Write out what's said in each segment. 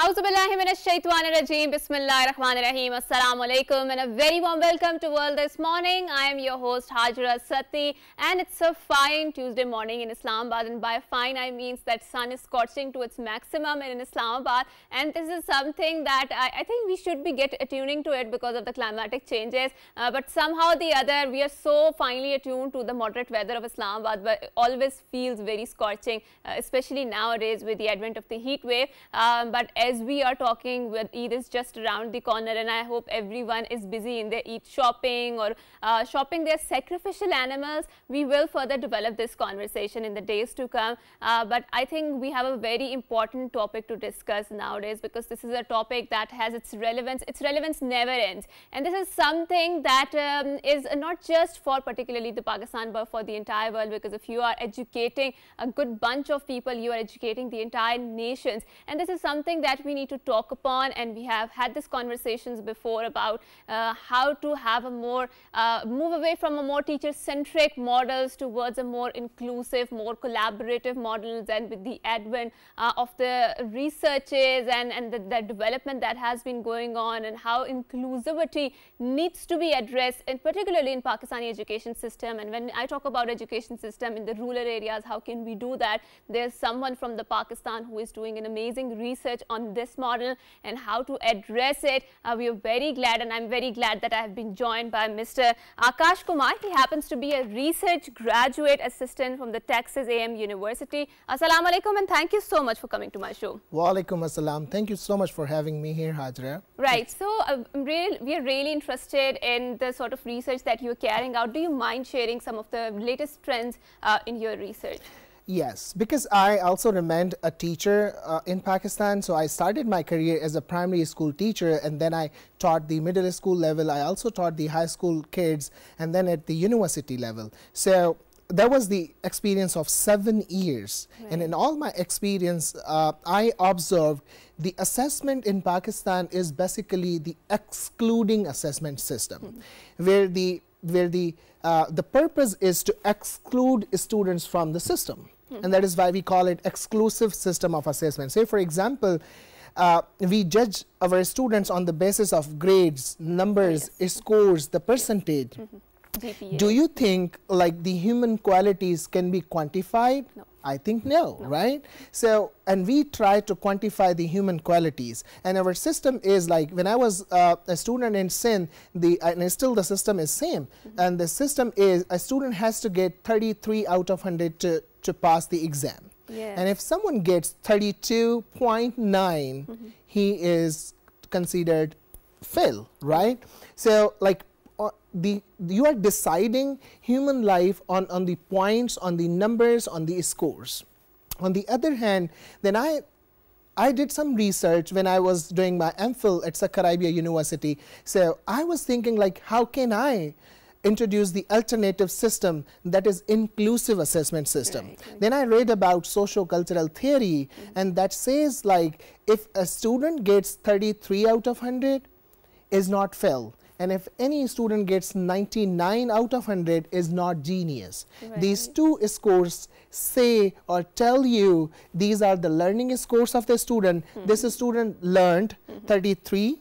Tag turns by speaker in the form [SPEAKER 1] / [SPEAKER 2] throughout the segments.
[SPEAKER 1] Auzubillahiminash-shaytanir-rajeem. Bismillahir-rahmanir-rahim. Assalamu alaikum and a very warm welcome to World This Morning. I am your host Hajra Sati and it's a fine Tuesday morning in Islamabad, and by fine I means that sun is scorching to its maximum in Islamabad, and this is something that I think we should be attuning to it because of the climatic changes, but somehow the other we are so finely attuned to the moderate weather of Islamabad, but it always feels very scorching, especially nowadays with the advent of the heat wave. But as we are talking, with Eid is just around the corner, and I hope everyone is busy in their Eid shopping or shopping their sacrificial animals. We will further develop this conversation in the days to come, but I think we have a very important topic to discuss nowadays, because this is a topic that has its relevance never ends, and this is something that is not just for particularly the Pakistan but for the entire world, because if you are educating a good bunch of people, you are educating the entire nations, and this is something that we need to talk upon. And we have had these conversations before about how to have a more move away from a more teacher-centric models towards a more inclusive, more collaborative models, and with the advent of the researches and the development that has been going on, and how inclusivity needs to be addressed, and particularly in Pakistani education system. And when I talk about education system in the rural areas, how can we do that? There's someone from the Pakistan who is doing an amazing research on this model and how to address it. We are very glad, and I'm very glad that I have been joined by Mr. Akash Kumar. He happens to be a research graduate assistant from the Texas A&M University. Assalamu alaikum, and thank you so much for coming to my show.
[SPEAKER 2] Wa alaikum assalam. Thank you so much for having me here, Hajra.
[SPEAKER 1] Right. So we are really interested in the sort of research that you're carrying out. Do you mind sharing some of the latest trends in your research?
[SPEAKER 2] Yes, because I also remained a teacher in Pakistan. So I started my career as a primary school teacher, and then I taught the middle school level. I also taught the high school kids, and then at the university level. So that was the experience of 7 years. Right. And in all my experience, I observed the assessment in Pakistan is basically the excluding assessment system, where the purpose is to exclude students from the system. And that is why we call it exclusive system of assessment. Say, for example, we judge our students on the basis of grades, numbers, scores, the percentage. GPA. Do you think like the human qualities can be quantified? No. I think no, right? So, and we try to quantify the human qualities, and our system is like, when I was a student in Sindh, and still the system is same, and the system is a student has to get 33 out of 100 to pass the exam. Yes. And if someone gets 32.9, he is considered fail, right? So like, you are deciding human life on the points, on the numbers, on the scores. On the other hand, then I did some research when I was doing my MPhil at Sakarya University. So I was thinking, like, how can I introduce the alternative system that is inclusive assessment system? Right. Then I read about socio-cultural theory, and that says, like, if a student gets 33 out of 100 is not fail. And if any student gets 99 out of 100 is not genius. Right. These two scores say or tell you these are the learning scores of the student. This student learned 33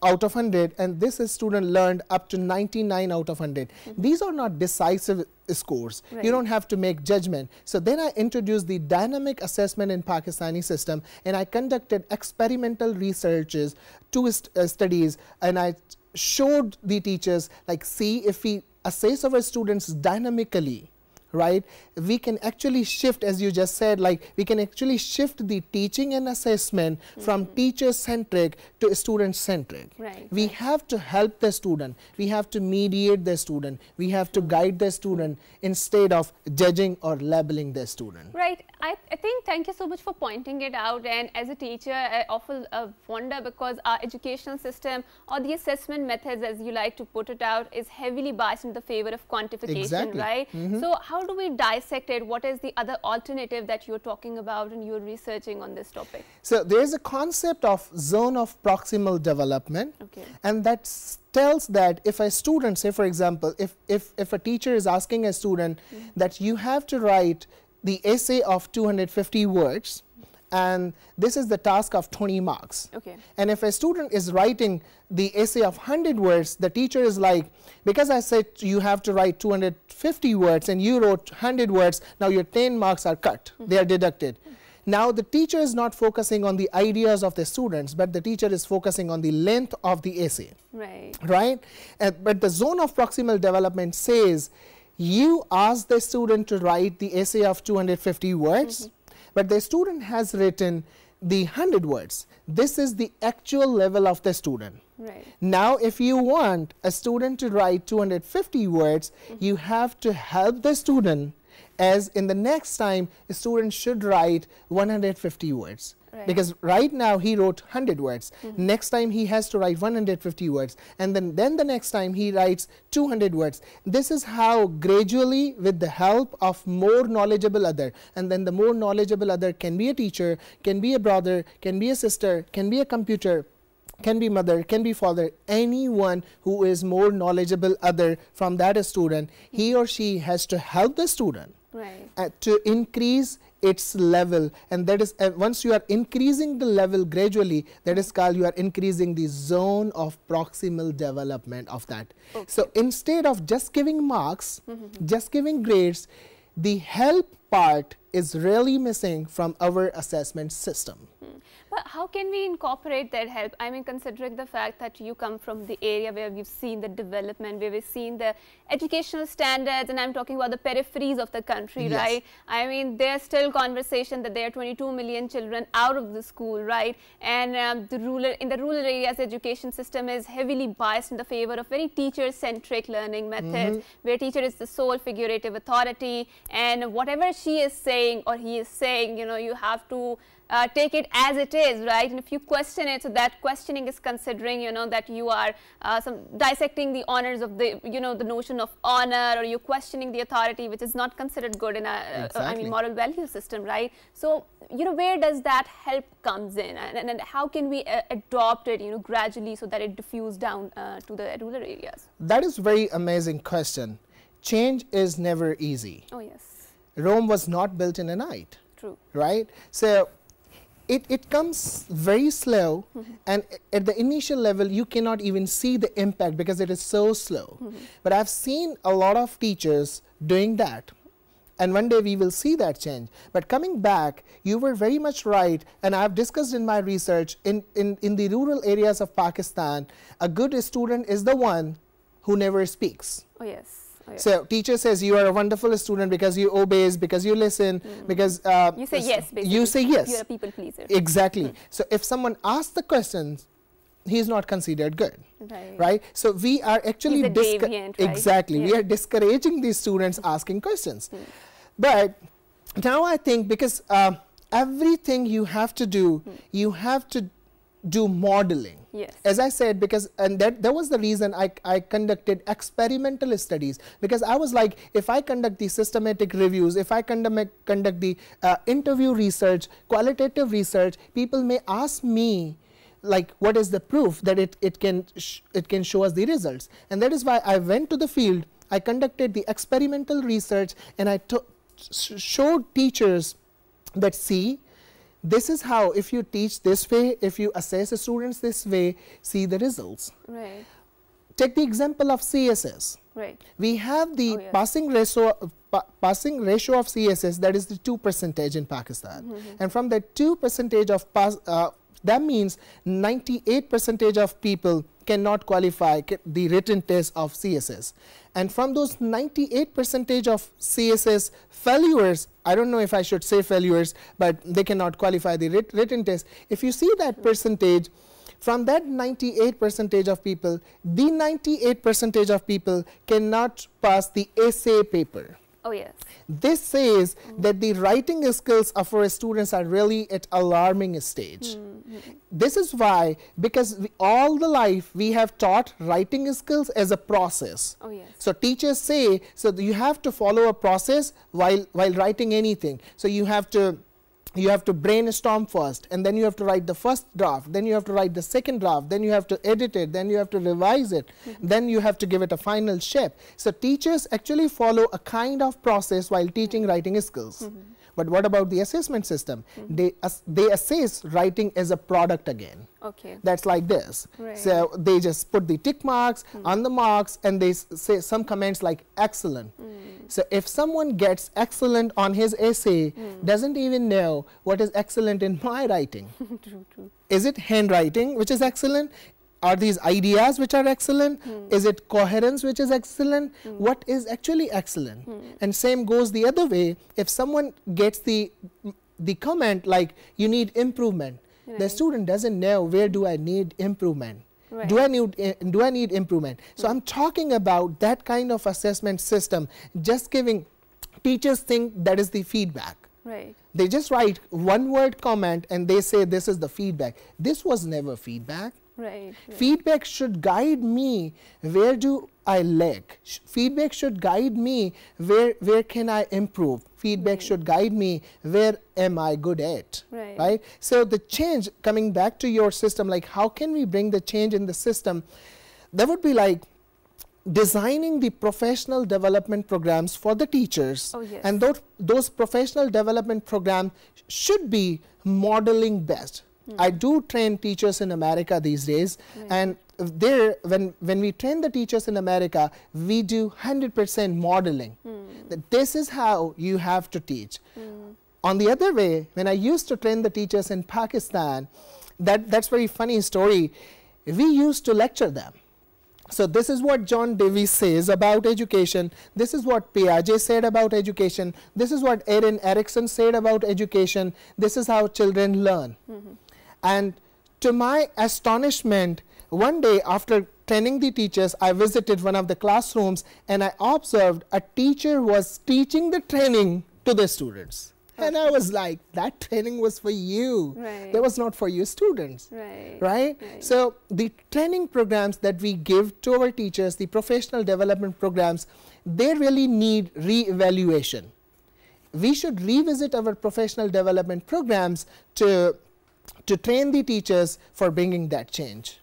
[SPEAKER 2] out of 100, and this student learned up to 99 out of 100. These are not decisive scores. Right. You don't have to make judgment. So then I introduced the dynamic assessment in Pakistani system, and I conducted experimental researches, 2 studies, and I showed the teachers, like, see, if we assess our students dynamically, right, we can actually shift, as you just said, like, we can actually shift the teaching and assessment from teacher-centric to student-centric. Right. We have to help the student. We have to mediate the student. We have to guide the student instead of judging or labeling the student.
[SPEAKER 1] Right. I think, thank you so much for pointing it out. And as a teacher, I often wonder, because our educational system or the assessment methods, as you like to put it out, is heavily biased in the favor of quantification, right? So how do we dissect it? What is the other alternative that you're talking about and you're researching on this topic?
[SPEAKER 2] So there's a concept of zone of proximal development, and that tells that if a student, say for example, if a teacher is asking a student that you have to write the essay of 250 words, and this is the task of 20 marks.
[SPEAKER 1] Okay.
[SPEAKER 2] And if a student is writing the essay of 100 words, the teacher is like, because I said you have to write 250 words and you wrote 100 words, now your 10 marks are cut, they are deducted. Now the teacher is not focusing on the ideas of the students, but the teacher is focusing on the length of the essay.
[SPEAKER 1] Right.
[SPEAKER 2] Right? But the zone of proximal development says you ask the student to write the essay of 250 words, but the student has written the 100 words. This is the actual level of the student.
[SPEAKER 1] Right.
[SPEAKER 2] Now, if you want a student to write 250 words, you have to help the student, as in the next time, a student should write 150 words.
[SPEAKER 1] Right.
[SPEAKER 2] Because right now he wrote 100 words. Next time he has to write 150 words. And then the next time he writes 200 words. This is how gradually, with the help of more knowledgeable other, and then the more knowledgeable other can be a teacher, can be a brother, can be a sister, can be a computer, can be mother, can be father, anyone who is more knowledgeable other from that student, he or she has to help the student.
[SPEAKER 1] Right.
[SPEAKER 2] To increase its level, and that is once you are increasing the level gradually, that is called you are increasing the zone of proximal development of that.
[SPEAKER 1] Okay.
[SPEAKER 2] So instead of just giving marks, just giving grades, the help part is really missing from our assessment system.
[SPEAKER 1] But how can we incorporate that help? I mean, considering the fact that you come from the area where we've seen the development, where we've seen the educational standards, and I'm talking about the peripheries of the country,
[SPEAKER 2] Yes.
[SPEAKER 1] right? I mean, there's still conversation that there are 22 million children out of the school, right? And in the rural areas, the education system is heavily biased in the favor of very teacher-centric learning methods, where teacher is the sole figurative authority, and whatever she is saying or he is saying, you know, you have to take it as it is, right? And if you question it, so that questioning is considering, you know, that you are dissecting the honors of the, you know, the notion of honor, or you're questioning the authority, which is not considered good in a, I mean, moral value system, right? So, you know, where does that help comes in, and how can we adopt it, you know, gradually so that it diffuse down to the rural areas?
[SPEAKER 2] That is a very amazing question. Change is never easy.
[SPEAKER 1] Oh, yes.
[SPEAKER 2] Rome was not built in a night.
[SPEAKER 1] True.
[SPEAKER 2] Right? So it comes very slow, and at the initial level you cannot even see the impact because it is so slow. But I've seen a lot of teachers doing that, and one day we will see that change. But coming back, you were very much right, and I've discussed in my research, in the rural areas of Pakistan, a good student is the one who never speaks.
[SPEAKER 1] Oh, yes.
[SPEAKER 2] So teacher says you are a wonderful student because you obey, because you listen, because
[SPEAKER 1] you say yes, basically.
[SPEAKER 2] You say yes.
[SPEAKER 1] You're a people pleaser.
[SPEAKER 2] Exactly. So if someone asks the questions, he's not considered good. Right? So we are actually
[SPEAKER 1] deviant, right?
[SPEAKER 2] Exactly. We are discouraging these students asking questions. But now I think, because everything you have to do, you have to do modeling.
[SPEAKER 1] Yes.
[SPEAKER 2] As I said, because, and that was the reason I conducted experimental studies, because I was like, if I conduct the systematic reviews, if I conduct the interview research, qualitative research, people may ask me, like, what is the proof that it can show us the results? And that is why I went to the field, I conducted the experimental research, and I showed teachers that, see, this is how, if you teach this way, if you assess the students this way, see the results.
[SPEAKER 1] Right.
[SPEAKER 2] Take the example of CSS.
[SPEAKER 1] Right.
[SPEAKER 2] We have the passing ratio of CSS, that is the 2% in Pakistan. And from that 2% of that means 98% of people cannot qualify the written test of CSS. And from those 98% of CSS failures, I don't know if I should say failures, but they cannot qualify the written test. If you see that percentage, from that 98% of people, the 98% of people cannot pass the essay paper.
[SPEAKER 1] Oh, yes.
[SPEAKER 2] This says that the writing skills of our students are really at alarming stage. This is why, because all the life we have taught writing skills as a process.
[SPEAKER 1] Oh, yes.
[SPEAKER 2] So teachers say, so you have to follow a process while writing anything. So you have to brainstorm first, and then you have to write the first draft, then you have to write the second draft, then you have to edit it, then you have to revise it, then you have to give it a final shape. So teachers actually follow a kind of process while teaching writing skills. But what about the assessment system? They assess writing as a product again.
[SPEAKER 1] Okay.
[SPEAKER 2] That's like this.
[SPEAKER 1] Right.
[SPEAKER 2] So they just put the tick marks on the marks, and they say some comments like excellent. So if someone gets excellent on his essay, doesn't even know what is excellent in my writing.
[SPEAKER 1] True, true.
[SPEAKER 2] Is it handwriting which is excellent? Are these ideas which are excellent? Is it coherence which is excellent? What is actually excellent? And same goes the other way. If someone gets the comment like you need improvement, the student doesn't know where do I need improvement.
[SPEAKER 1] Right.
[SPEAKER 2] Do I need improvement? So I'm talking about that kind of assessment system. Just giving, teachers think that is the feedback.
[SPEAKER 1] Right.
[SPEAKER 2] They just write one word comment and they say this is the feedback. This was never feedback.
[SPEAKER 1] Right.
[SPEAKER 2] Feedback should guide me, where do I lack? Feedback should guide me, where can I improve? Feedback should guide me, where am I good at?
[SPEAKER 1] Right.
[SPEAKER 2] So the change, coming back to your system, like how can we bring the change in the system? That would be like designing the professional development programs for the teachers.
[SPEAKER 1] Oh, yes.
[SPEAKER 2] And those professional development programs should be modeling best. I do train teachers in America these days, and there, when we train the teachers in America, we do 100% modeling. That this is how you have to teach. On the other way, when I used to train the teachers in Pakistan, that's very funny story. We used to lecture them. So this is what John Davies says about education. This is what Piaget said about education. This is what Erin Erikson said about education. This is how children learn. And to my astonishment, one day after training the teachers, I visited one of the classrooms and I observed a teacher was teaching the training to the students. And I was like, that training was for you.
[SPEAKER 1] Right.
[SPEAKER 2] That was not for your students.
[SPEAKER 1] Right.
[SPEAKER 2] So the training programs that we give to our teachers, the professional development programs, they really need re-evaluation. We should revisit our professional development programs to train the teachers for bringing that change.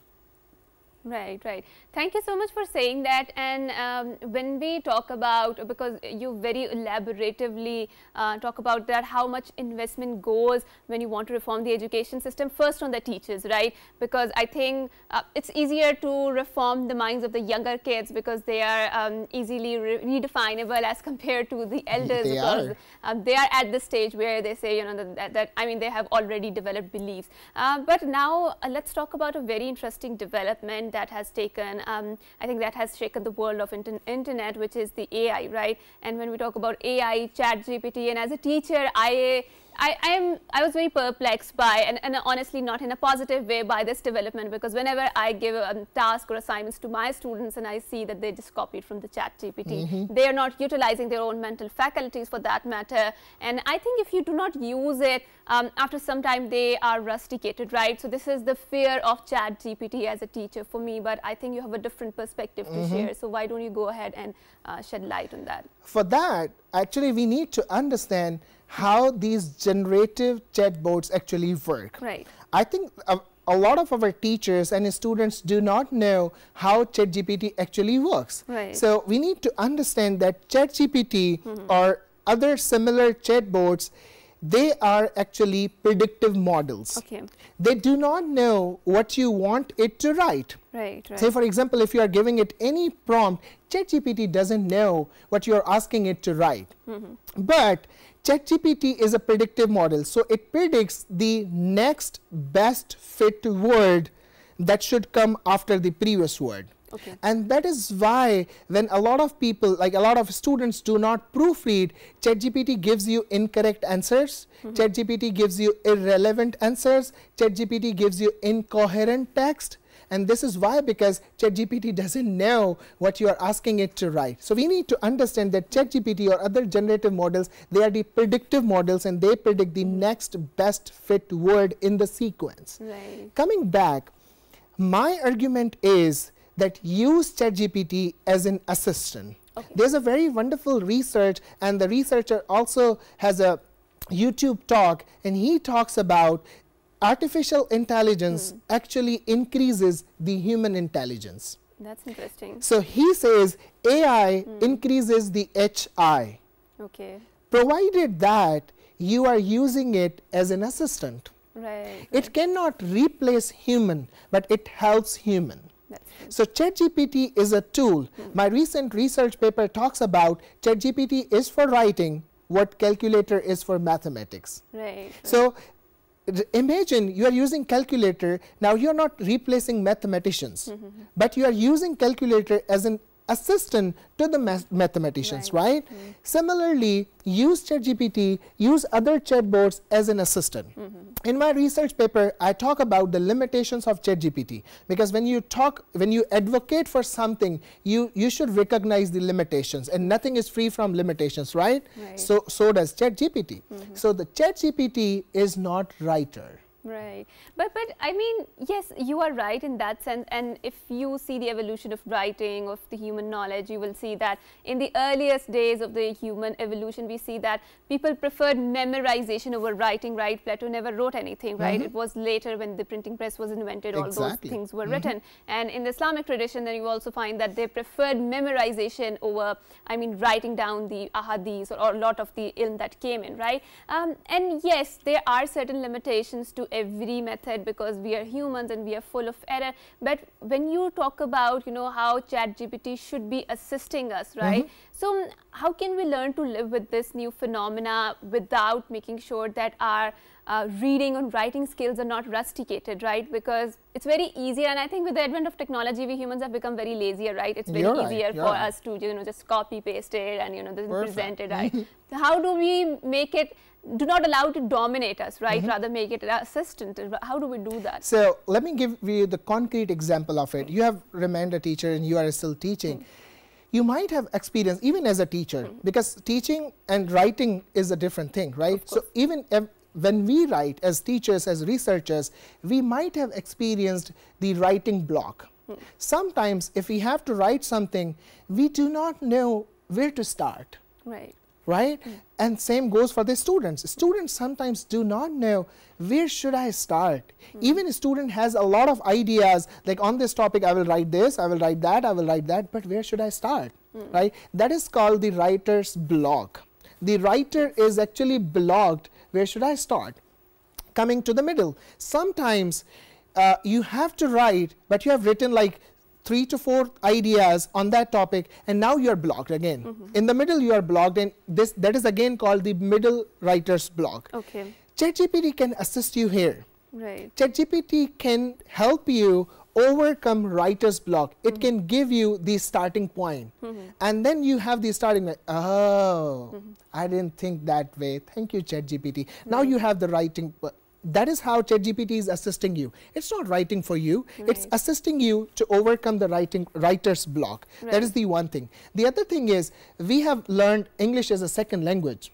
[SPEAKER 1] Right. Thank you so much for saying that. And when we talk about, because you very elaboratively talk about that, how much investment goes when you want to reform the education system, first on the teachers, right? Because I think it's easier to reform the minds of the younger kids because they are easily redefinable as compared to the elders.
[SPEAKER 2] They
[SPEAKER 1] because
[SPEAKER 2] are.
[SPEAKER 1] They are at the stage where they say, you know, that I mean, they have already developed beliefs. But now let's talk about a very interesting development that has taken, I think that has shaken the world of internet, which is the AI, right? And when we talk about AI, ChatGPT, and as a teacher, I was very perplexed by, and honestly not in a positive way, by this development, because whenever I give a task or assignments to my students and I see that they just copied from the ChatGPT, they are not utilizing their own mental faculties for that matter. And I think if you do not use it, after some time they are rusticated, right? So this is the fear of ChatGPT as a teacher for me, but I think you have a different perspective to share. So why don't you go ahead and shed light on that?
[SPEAKER 2] For that, actually, we need to understand how these generative chatbots actually work.
[SPEAKER 1] Right.
[SPEAKER 2] I think a lot of our teachers and students do not know how ChatGPT actually works.
[SPEAKER 1] Right.
[SPEAKER 2] So we need to understand that ChatGPT or other similar chatbots, they are actually predictive models.
[SPEAKER 1] Okay.
[SPEAKER 2] They do not know what you want it to write.
[SPEAKER 1] Right.
[SPEAKER 2] Say, for example, if you are giving it any prompt, ChatGPT doesn't know what you are asking it to write. But ChatGPT is a predictive model, so it predicts the next best fit word that should come after the previous word.
[SPEAKER 1] Okay.
[SPEAKER 2] And that is why when a lot of people, like a lot of students, do not proofread, ChatGPT gives you incorrect answers, ChatGPT gives you irrelevant answers, ChatGPT gives you incoherent text. And this is why, because ChatGPT doesn't know what you are asking it to write. So we need to understand that ChatGPT or other generative models, they are the predictive models and they predict the next best fit word in the sequence.
[SPEAKER 1] Right.
[SPEAKER 2] Coming back, my argument is that use ChatGPT as an assistant.
[SPEAKER 1] Okay.
[SPEAKER 2] There's a very wonderful research, and the researcher also has a YouTube talk, and he talks about artificial intelligence actually increases the human intelligence.
[SPEAKER 1] That's interesting.
[SPEAKER 2] So he says AI increases the HI,
[SPEAKER 1] Okay.
[SPEAKER 2] provided that you are using it as an assistant.
[SPEAKER 1] Right.
[SPEAKER 2] It cannot replace human, but it helps human. So ChatGPT is a tool. My recent research paper talks about ChatGPT is for writing what calculator is for mathematics.
[SPEAKER 1] Right.
[SPEAKER 2] So imagine you are using calculator. Now you are not replacing mathematicians, but you are using calculator as an assistant to the mathematicians, right? Similarly, use ChatGPT, use other chatbots as an assistant. In my research paper, I talk about the limitations of ChatGPT, because when you advocate for something, you should recognize the limitations, and nothing is free from limitations, right? So does ChatGPT. So the ChatGPT is not writer.
[SPEAKER 1] Right. But I mean, yes, you are right in that sense. And if you see the evolution of writing, of the human knowledge, you will see that in the earliest days of the human evolution, we see that people preferred memorization over writing, right? Plato never wrote anything, right? It was later when the printing press was invented, all those things were written. And in the Islamic tradition, then you also find that they preferred memorization over, I mean, writing down the ahadith or a lot of the ilm that came in, right? And yes, there are certain limitations to every method, because we are humans and we are full of error. But when you talk about, you know, how ChatGPT should be assisting us, right? So how can we learn to live with this new phenomena without making sure that our reading and writing skills are not rusticated, right? Because it's very easy, and I think with the advent of technology, we humans have become very lazier, right? It's very easier for us to, you know, just copy paste it and, you know, then present it, right? So how do we make it, do not allow it to dominate us, right? Rather make it an assistant. How do we do that?
[SPEAKER 2] So let me give you the concrete example of it. You have remained a teacher and you are still teaching. You might have experience, even as a teacher, because teaching and writing is a different thing, right? So even when we write as teachers, as researchers, we might have experienced the writing block. Sometimes if we have to write something, we do not know where to start. Right? And same goes for the students. Students sometimes do not know where should I start. Even a student has a lot of ideas, like on this topic I will write this, I will write that, I will write that, but where should I start? Right? That is called the writer's block. The writer is actually blocked. Where should I start? Coming to the middle. Sometimes you have to write, but you have written like 3 to 4 ideas on that topic, and now you are blocked again. In the middle you are blocked, and that is again called the middle writer's block. ChatGPT can assist you here. ChatGPT can help you overcome writer's block. It can give you the starting point, and then you have the starting point. Oh, I didn't think that way. Thank you, ChatGPT. Now you have the writing. That is how ChatGPT is assisting you. It's not writing for you. It's assisting you to overcome the writer's block. That is the one thing. The other thing is, we have learned English as a second language.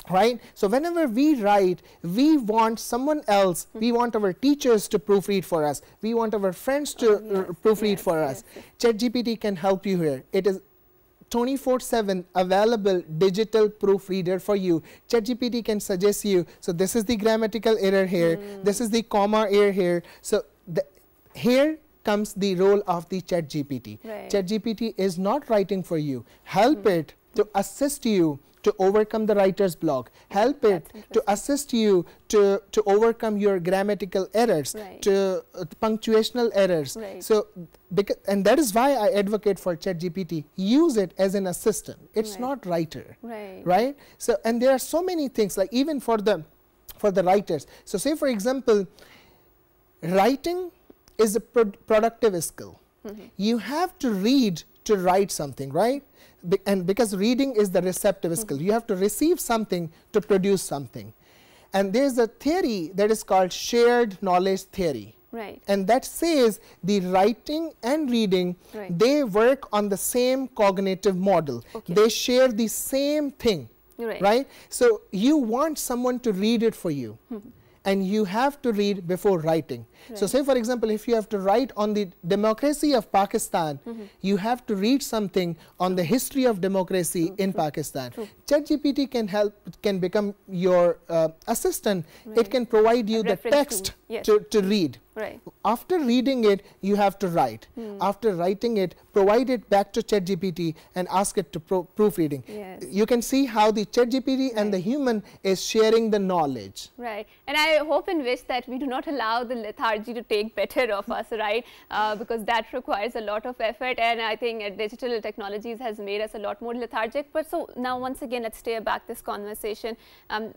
[SPEAKER 2] Right? So whenever we write, we want someone else, we want our teachers to proofread for us. We want our friends to proofread for us. ChatGPT can help you here. It is 24/7 available digital proofreader for you. ChatGPT can suggest you, so this is the grammatical error here, this is the comma error here. So here comes the role of the ChatGPT. ChatGPT is not writing for you. Help it to assist you to overcome the writer's block. Help it to assist you to overcome your grammatical errors, to punctuational errors. So, and that is why I advocate for ChatGPT. Use it as an assistant. It's not writer, right? So, and there are so many things, like even for the writers. So say for example, writing is a productive skill. You have to read to write something, right? And because reading is the receptive skill, you have to receive something to produce something. And there's a theory that is called shared knowledge theory. And that says the writing and reading, they work on the same cognitive model. They share the same thing, right? So you want someone to read it for you. And you have to read before writing. So say for example, if you have to write on the democracy of Pakistan, you have to read something on the history of democracy in Pakistan. ChatGPT can become your assistant. It can provide you the text
[SPEAKER 1] Yes.
[SPEAKER 2] to read.
[SPEAKER 1] Right.
[SPEAKER 2] After reading it, you have to write. After writing it, provide it back to ChatGPT and ask it to proofreading.
[SPEAKER 1] Yes.
[SPEAKER 2] You can see how the ChatGPT and the human is sharing the knowledge.
[SPEAKER 1] Right. And I hope and wish that we do not allow the lethargy to take better of us, right? Because that requires a lot of effort, and I think digital technologies has made us a lot more lethargic. But so now once again, let's stay back this conversation,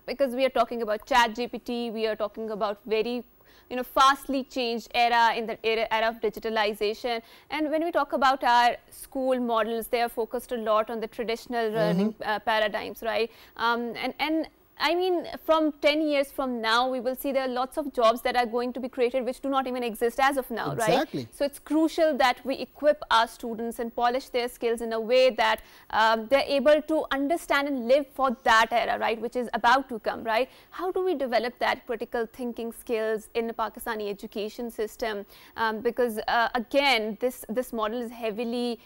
[SPEAKER 1] because we are talking about ChatGPT, we are talking about very fastly changed era in the era of digitalization. And when we talk about our school models, they are focused a lot on the traditional learning paradigms, right? And I mean, from 10 years from now, we will see there are lots of jobs that are going to be created which do not even exist as of now,
[SPEAKER 2] Exactly.
[SPEAKER 1] right? So it's crucial that we equip our students and polish their skills in a way that they're able to understand and live for that era, right, which is about to come, right? How do we develop that critical thinking skills in the Pakistani education system? Because again, this model is heavily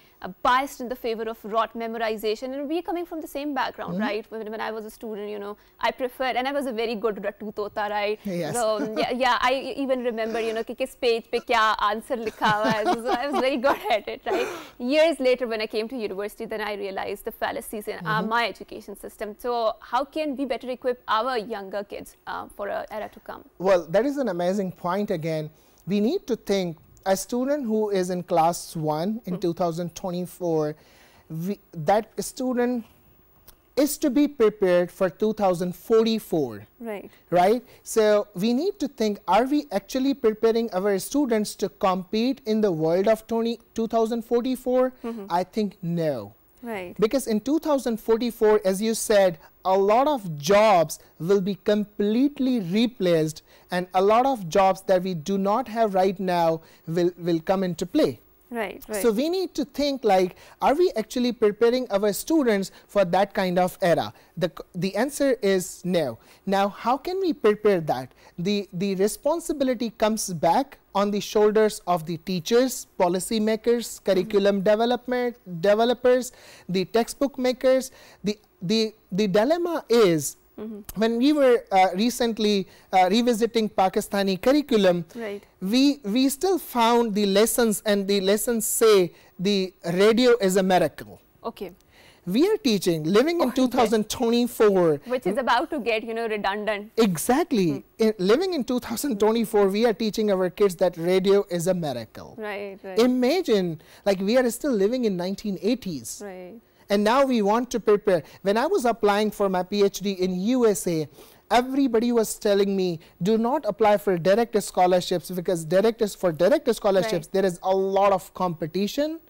[SPEAKER 1] biased in the favor of rote memorization, and we're coming from the same background, right? When I was a student, I preferred, and I was a very good Rattu Tota, right?
[SPEAKER 2] Yes.
[SPEAKER 1] So yeah, I even remember, कि किस page पे क्या answer लिखा हुआ है. So I was very good at it, right? Years later, when I came to university, then I realized the fallacies in my education system. So how can we better equip our younger kids for an era to come?
[SPEAKER 2] Well, that is an amazing point again. We need to think, a student who is in class 1 in 2024, that student is to be prepared for 2044.
[SPEAKER 1] Right.
[SPEAKER 2] Right? So we need to think, are we actually preparing our students to compete in the world of 2044? I think no.
[SPEAKER 1] Right.
[SPEAKER 2] Because in 2044, as you said, a lot of jobs will be completely replaced, and a lot of jobs that we do not have right now will come into play.
[SPEAKER 1] Right, right.
[SPEAKER 2] So we need to think like, are we actually preparing our students for that kind of era? The answer is no. Now, how can we prepare that? The responsibility comes back on the shoulders of the teachers, policymakers, curriculum developers, the textbook makers. The dilemma is, when we were recently revisiting Pakistani curriculum,
[SPEAKER 1] Right.
[SPEAKER 2] we still found the lessons, and the lessons say the radio is a miracle.
[SPEAKER 1] Okay.
[SPEAKER 2] We are teaching, living in 2024.
[SPEAKER 1] Which is about to get, redundant.
[SPEAKER 2] Exactly. Living in 2024, we are teaching our kids that radio is a miracle.
[SPEAKER 1] Right, right.
[SPEAKER 2] Imagine, like, we are still living in 1980s.
[SPEAKER 1] Right.
[SPEAKER 2] And now we want to prepare. When I was applying for my PhD in USA, everybody was telling me, do not apply for direct scholarships, because for direct scholarships, there is a lot of competition.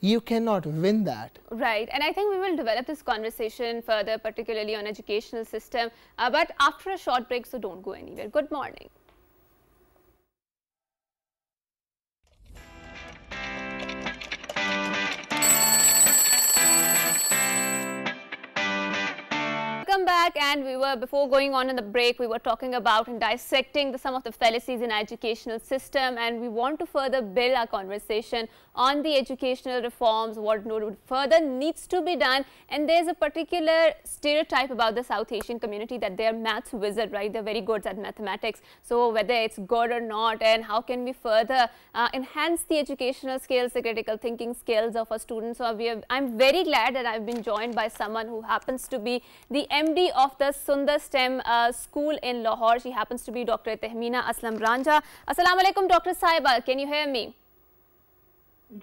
[SPEAKER 2] You cannot win that.
[SPEAKER 1] Right, and I think we will develop this conversation further, particularly on educational system, but after a short break, so don't go anywhere. Good morning. Welcome back, and before going on in the break, we were talking about and dissecting some of the fallacies in our educational system, and we want to further build our conversation on the educational reforms, what further needs to be done. And there's a particular stereotype about the South Asian community that they're maths wizard, right? They're very good at mathematics. So whether it's good or not, and how can we further enhance the educational skills, the critical thinking skills of our students? So I'm very glad that I've been joined by someone who happens to be the MD of the Sundar STEM school in Lahore. She happens to be Dr. Tahmeena Aslam Ranja. Assalamu alaikum, Dr. Saiba. Can you hear me?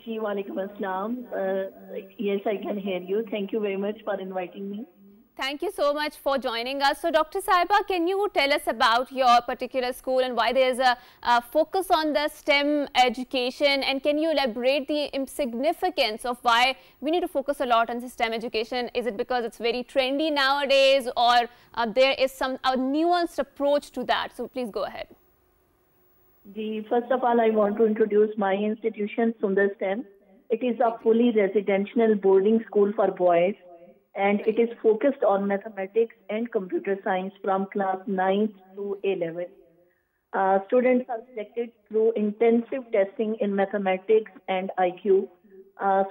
[SPEAKER 3] Ji, walaikum assalam. Yes, I can hear you. Thank you very much for inviting me.
[SPEAKER 1] Thank you so much for joining us. So, Dr. Saiba, can you tell us about your particular school and why there is a focus on the STEM education, and can you elaborate the significance of why we need to focus a lot on STEM education? Is it because it's very trendy nowadays, or there is a nuanced approach to that? So, please go ahead.
[SPEAKER 3] First of all, I want to introduce my institution, Sundar STEM. It is a fully residential boarding school for boys, and it is focused on mathematics and computer science from class 9th to A-level. Students are selected through intensive testing in mathematics and IQ.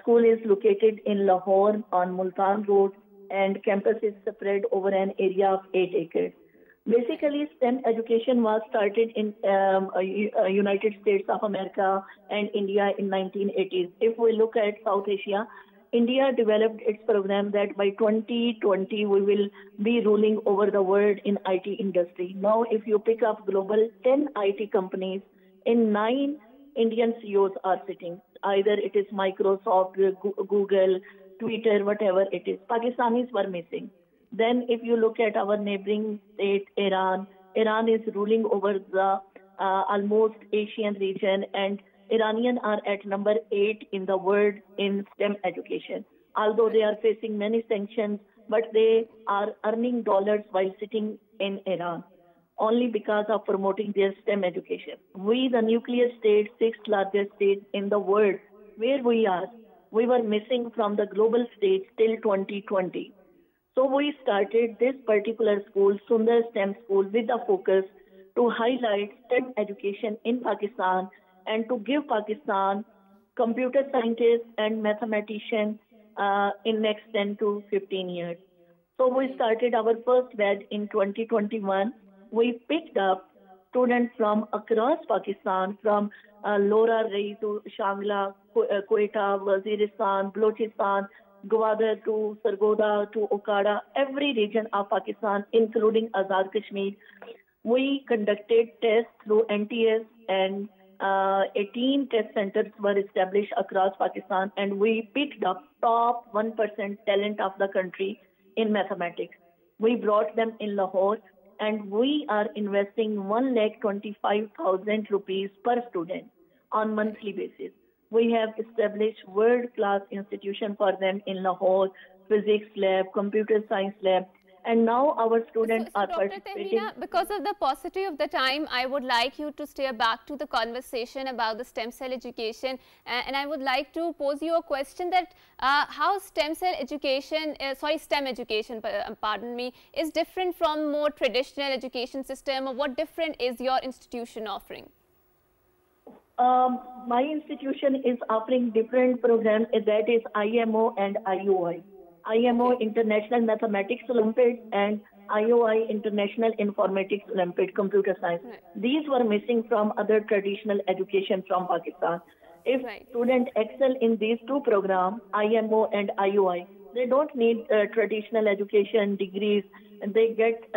[SPEAKER 3] School is located in Lahore on Multan Road, and campus is spread over an area of 8 acres. Basically, STEM education was started in United States of America and India in 1980s. If we look at South Asia, India developed its program that by 2020 we will be ruling over the world in IT industry. Now, if you pick up global 10 IT companies, in 9 Indian CEOs are sitting. Either it is Microsoft, Google, Twitter, whatever it is. Pakistanis were missing. Then, if you look at our neighboring state, Iran, Iran is ruling over the almost Asian region, and Iranian are at number 8 in the world in STEM education. Although they are facing many sanctions, but they are earning dollars while sitting in Iran, only because of promoting their STEM education. We, the nuclear state, 6th largest state in the world, where we were missing from the global stage till 2020. So we started this particular school, Sundar STEM School, with a focus to highlight STEM education in Pakistan and to give Pakistan computer scientists and mathematicians in next 10 to 15 years. So we started our first batch in 2021. We picked up students from across Pakistan, from Lora Rai to Shangla, Quetta, Waziristan, Balochistan, Gwadar to Sargodha to Okada, every region of Pakistan, including Azad Kashmir. We conducted tests through NTS, and 18 test centers were established across Pakistan, and we picked up top 1% talent of the country in mathematics. We brought them in Lahore, and we are investing 1,25,000 rupees per student on monthly basis. We have established world-class institution for them in Lahore, physics lab, computer science lab, and now our students are
[SPEAKER 1] Dr.
[SPEAKER 3] participating.
[SPEAKER 1] Tehmeena, because of the paucity of the time, I would like you to steer back to the conversation about the stem cell education, and I would like to pose you a question that how STEM education, pardon me, is different from more traditional education system, or what different is your institution offering?
[SPEAKER 3] My institution is offering different programs, that is IMO and IOI. IMO International Mathematics Olympiad and IOI International Informatics Olympiad Computer Science.
[SPEAKER 1] Right.
[SPEAKER 3] These were missing from other traditional education from Pakistan. If students excel in these two programs, IMO and IOI, they don't need traditional education degrees, and they get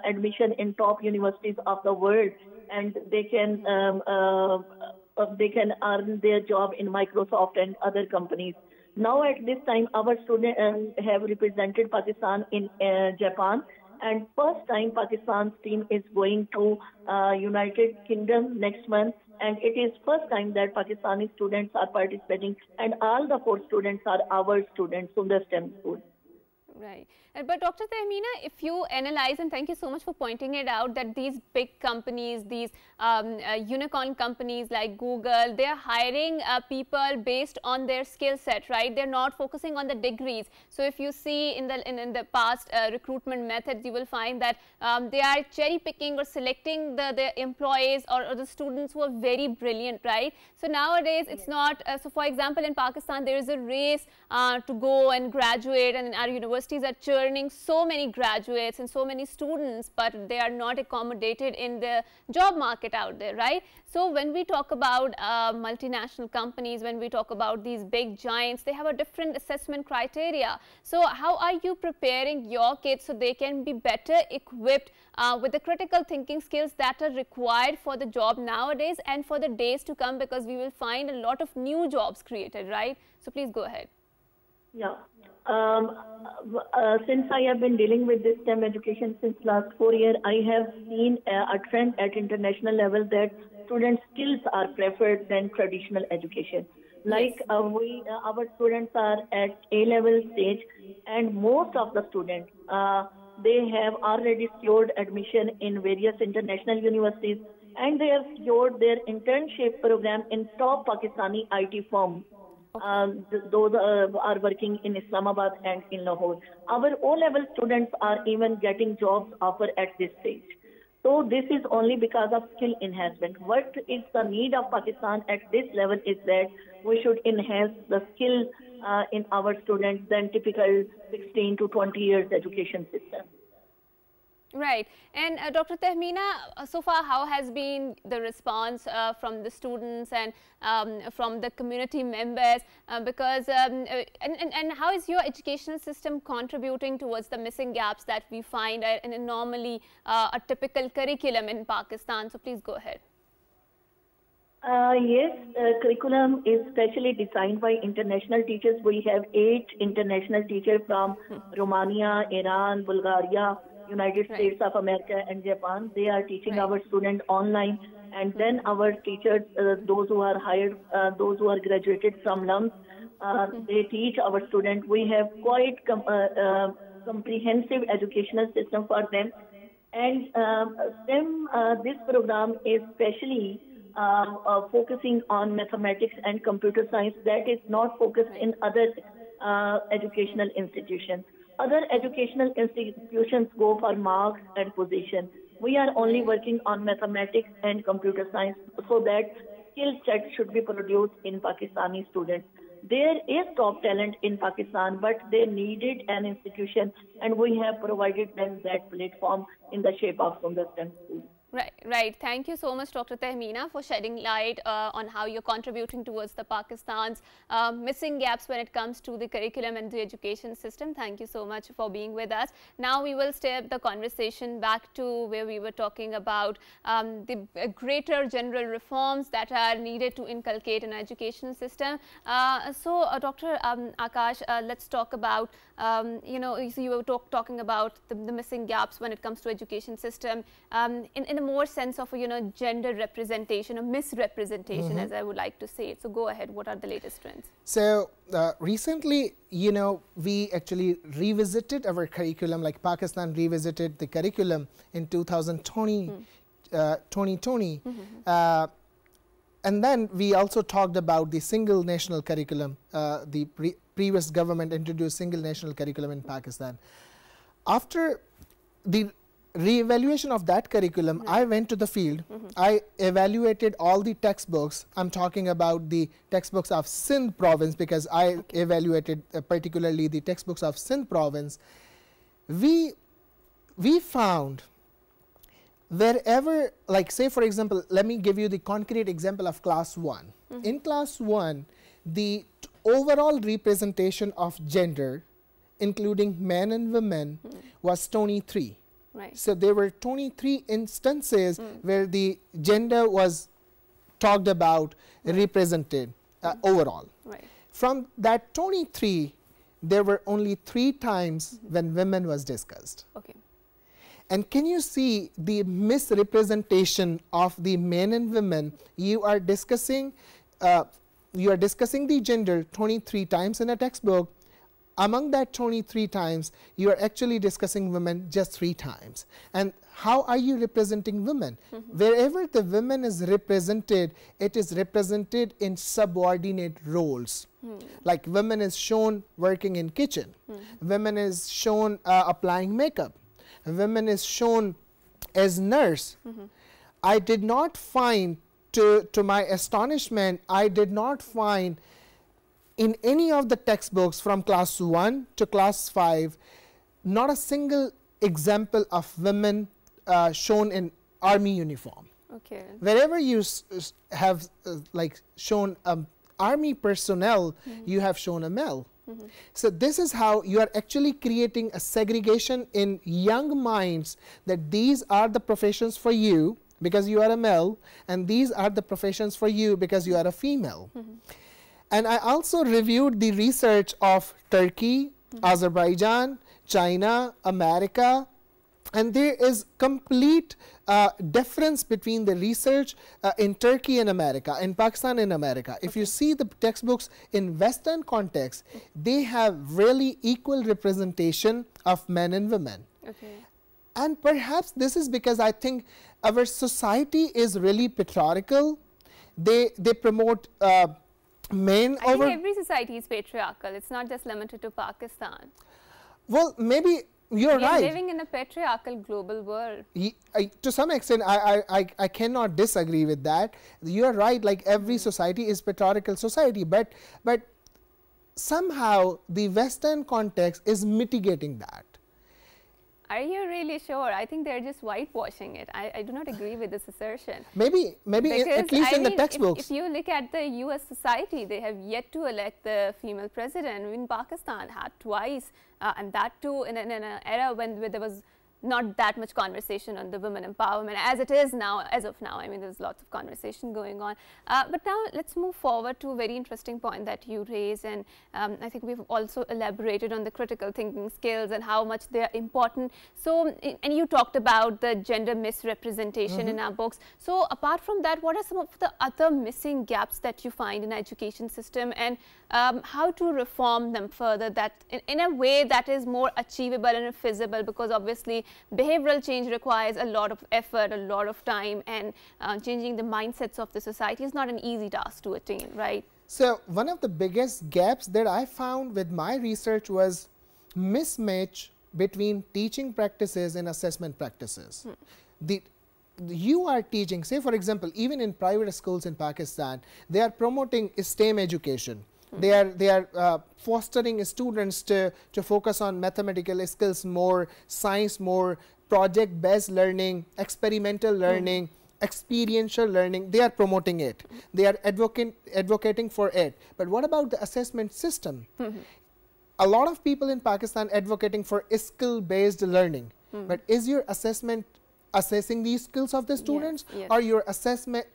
[SPEAKER 3] admission in top universities of the world, and they can earn their job in Microsoft and other companies. Now at this time, our students have represented Pakistan in Japan, and first time Pakistan's team is going to United Kingdom next month, and it is first time that Pakistani students are participating, and all the 4 students are our students from the STEM school.
[SPEAKER 1] Right. But Dr. Tehmeena, if you analyze, and thank you so much for pointing it out, that these big companies, these unicorn companies like Google, they are hiring people based on their skill set, right? They're not focusing on the degrees. So if you see in the past recruitment methods, you will find that they are cherry picking or selecting the employees or the students who are very brilliant, right? So nowadays it's not, so for example, in Pakistan, there is a race to go and graduate, and our universities are churning so many graduates and so many students, but they are not accommodated in the job market out there, right? So when we talk about multinational companies, when we talk about these big giants, they have a different assessment criteria. So how are you preparing your kids so they can be better equipped with the critical thinking skills that are required for the job nowadays and for the days to come, because we will find a lot of new jobs created, right? So please go ahead.
[SPEAKER 3] Yeah. Since I have been dealing with this STEM education since last 4 years, I have seen a trend at international level that student skills are preferred than traditional education. Like our students are at A-level stage, and most of the students, they have already secured admission in various international universities, and they have secured their internship program in top Pakistani IT firms. Those are working in Islamabad and in Lahore. Our O-level students are even getting jobs offered at this stage. So this is only because of skill enhancement. What is the need of Pakistan at this level is that we should enhance the skill in our students than typical 16 to 20 years education system.
[SPEAKER 1] Right. And Dr. Tahmeena, so far how has been the response from the students and from the community members, and how is your educational system contributing towards the missing gaps that we find in a normally a typical curriculum in Pakistan? So please go ahead.
[SPEAKER 3] Yes, curriculum is specially designed by international teachers. We have 8 international teachers from Romania, Iran, Bulgaria, United States of America and Japan. They are teaching our students online, and then our teachers, those who are hired, those who are graduated from LUMS, they teach our students. We have quite comprehensive educational system for them, and this program is specially focusing on mathematics and computer science that is not focused in other educational institutions. Other educational institutions go for marks and position. We are only working on mathematics and computer science so that skill set should be produced in Pakistani students. There is top talent in Pakistan, but they needed an institution, and we have provided them that platform in the shape of Sundar STEM School.
[SPEAKER 1] Right, right. Thank you so much, Dr. Tahmeena, for shedding light on how you're contributing towards the Pakistan's missing gaps when it comes to the curriculum and the education system. Thank you so much for being with us. Now we will step the conversation back to where we were talking about the greater general reforms that are needed to inculcate an education system. Dr. Akash, let's talk about, you were talking about the missing gaps when it comes to education system in a more sense of gender representation or misrepresentation, as I would like to say it. So go ahead, what are the latest trends? So
[SPEAKER 2] recently, we actually revisited our curriculum, like Pakistan revisited the curriculum in 2020, and then we also talked about the single national curriculum. The previous government introduced single national curriculum in Pakistan. After the re-evaluation of that curriculum, I went to the field. I evaluated all the textbooks. I'm talking about the textbooks of Sindh province because I evaluated particularly the textbooks of Sindh province. We found wherever, like say for example, let me give you the concrete example of class 1. In class 1, the overall representation of gender, including men and women, was 23.
[SPEAKER 1] Right.
[SPEAKER 2] So there were 23 instances where the gender was talked about, represented overall.
[SPEAKER 1] Right.
[SPEAKER 2] From that 23, there were only 3 times when women was discussed.
[SPEAKER 1] Okay.
[SPEAKER 2] And can you see the misrepresentation of the men and women? You are discussing the gender 23 times in a textbook. Among that 23 times, you are actually discussing women just 3 times. And how are you representing women? Wherever the women is represented, it is represented in subordinate roles. Like women is shown working in kitchen. Women is shown applying makeup. Women is shown as nurse. I did not find, to my astonishment, I did not find in any of the textbooks from class 1 to class 5, not a single example of women shown in army uniform.
[SPEAKER 1] Okay.
[SPEAKER 2] Wherever you have like shown army personnel, you have shown a male. So this is how you are actually creating a segregation in young minds that these are the professions for you because you are a male, and these are the professions for you because you are a female. And I also reviewed the research of Turkey, Azerbaijan, China, America, and there is complete difference between the research in Turkey and America, in Pakistan and America. If you see the textbooks in Western context, they have really equal representation of men and women.
[SPEAKER 1] Okay.
[SPEAKER 2] And perhaps this is because I think our society is really patriarchal. They promote men over.
[SPEAKER 1] I think every society is patriarchal. It's not just limited to Pakistan.
[SPEAKER 2] Well, maybe you're right.
[SPEAKER 1] We're living in a patriarchal global world.
[SPEAKER 2] To some extent, I cannot disagree with that. You're right. Like every society is patriarchal society, but somehow the Western context is mitigating that.
[SPEAKER 1] Are you really sure? I think they're just whitewashing it. I do not agree with this assertion.
[SPEAKER 2] Maybe at least in the textbooks.
[SPEAKER 1] If you look at the US society, they have yet to elect the female president. In Pakistan had twice, and that too in an era when there was not that much conversation on the women empowerment as it is now, as of now. I mean, there's lots of conversation going on. But now let's move forward to a very interesting point that you raise, and I think we've also elaborated on the critical thinking skills and how much they're important. So, and you talked about the gender misrepresentation in our books. So apart from that, what are some of the other missing gaps that you find in education system, and how to reform them further that in a way that is more achievable and feasible, because obviously behavioral change requires a lot of effort, a lot of time, and changing the mindsets of the society is not an easy task to attain, right?
[SPEAKER 2] So one of the biggest gaps that I found with my research was mismatch between teaching practices and assessment practices. You are teaching, say for example, even in private schools in Pakistan, they are promoting STEM education. They are fostering students to focus on mathematical skills more, science more, project-based learning, experimental learning, experiential learning. They are promoting it. They are advocating for it. But what about the assessment system? A lot of people in Pakistan advocating for skill-based learning. But is your assessment assessing the skills of the students, or your assessment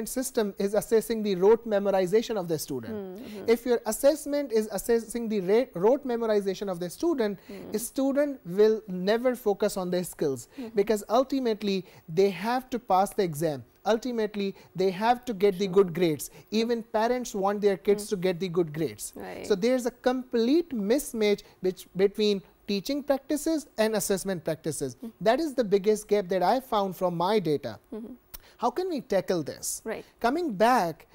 [SPEAKER 2] system is assessing the rote memorization of the student? If your assessment is assessing the rote memorization of the student, a student will never focus on their skills, because ultimately they have to pass the exam. Ultimately, they have to get the good grades. Even parents want their kids to get the good grades.
[SPEAKER 1] Right.
[SPEAKER 2] So there's a complete mismatch between teaching practices and assessment practices. That is the biggest gap that I found from my data. How can we tackle this?
[SPEAKER 1] Right.
[SPEAKER 2] Coming back,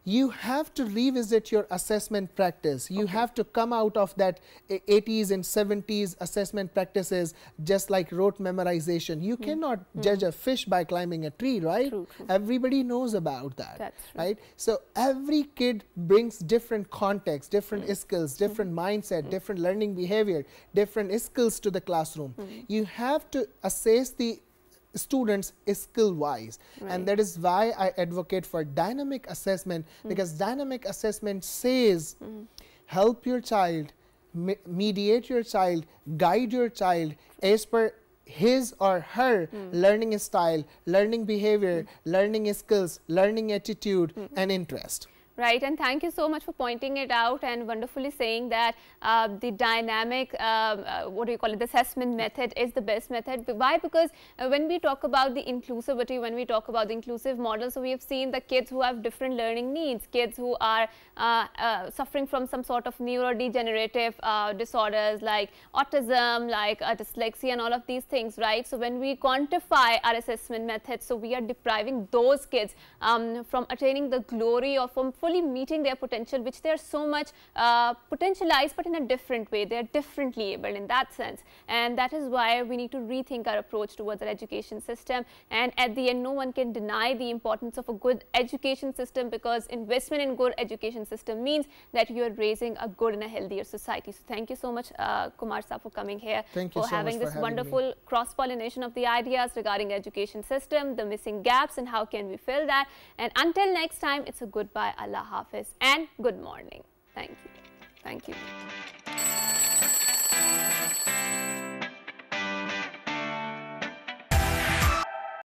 [SPEAKER 2] you have to revisit your assessment practice. You have to come out of that 80s and 70s assessment practices, just like rote memorization. You cannot judge a fish by climbing a tree, right?
[SPEAKER 1] True.
[SPEAKER 2] Everybody knows about that.
[SPEAKER 1] That's true.
[SPEAKER 2] Right? So every kid brings different context, different skills, different mindset, different learning behavior, different skills to the classroom. You have to assess the students skill wise, and that is why I advocate for dynamic assessment, because dynamic assessment says help your child, mediate your child, guide your child as per his or her learning style, learning behavior, learning skills, learning attitude and interest.
[SPEAKER 1] Right, and thank you so much for pointing it out and wonderfully saying that the dynamic, what do you call it, the assessment method is the best method. Why? Because when we talk about the inclusivity, when we talk about the inclusive model, so we have seen the kids who have different learning needs, kids who are suffering from some sort of neurodegenerative disorders like autism, like dyslexia and all of these things, right? So when we quantify our assessment methods, so we are depriving those kids from attaining the glory or from fully meeting their potential, which they are so much potentialized, but in a different way. They are differently able in that sense, and that is why we need to rethink our approach towards our education system. And at the end, no one can deny the importance of a good education system, because investment in good education system means that you are raising a good and a healthier society. So thank you so much, Kumar Sir, for coming here, for having this wonderful cross-pollination of the ideas regarding education system, the missing gaps, and how can we fill that. And until next time, it's a goodbye, Allah Hafiz, and good morning. Thank you. Thank you.